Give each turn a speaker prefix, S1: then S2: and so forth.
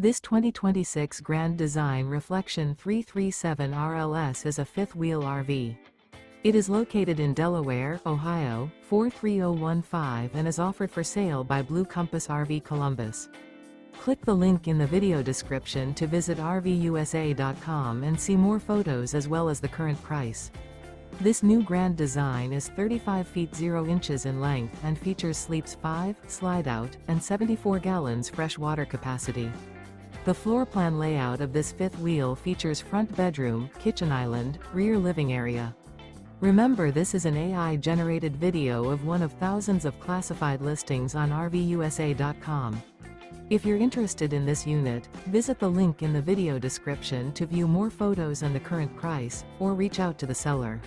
S1: This 2026 Grand Design Reflection 337 RLS is a fifth-wheel RV. It is located in Delaware, Ohio, 43015 and is offered for sale by Blue Compass RV Columbus. Click the link in the video description to visit RVUSA.com and see more photos as well as the current price. This new Grand Design is 35 feet 0 inches in length and features sleeps 5, Slideout, and 74 gallons fresh water capacity. The floor plan layout of this fifth wheel features front bedroom, kitchen island, rear living area. Remember, this is an AI-generated video of one of thousands of classified listings on RVUSA.com. If you're interested in this unit, visit the link in the video description to view more photos and the current price, or reach out to the seller.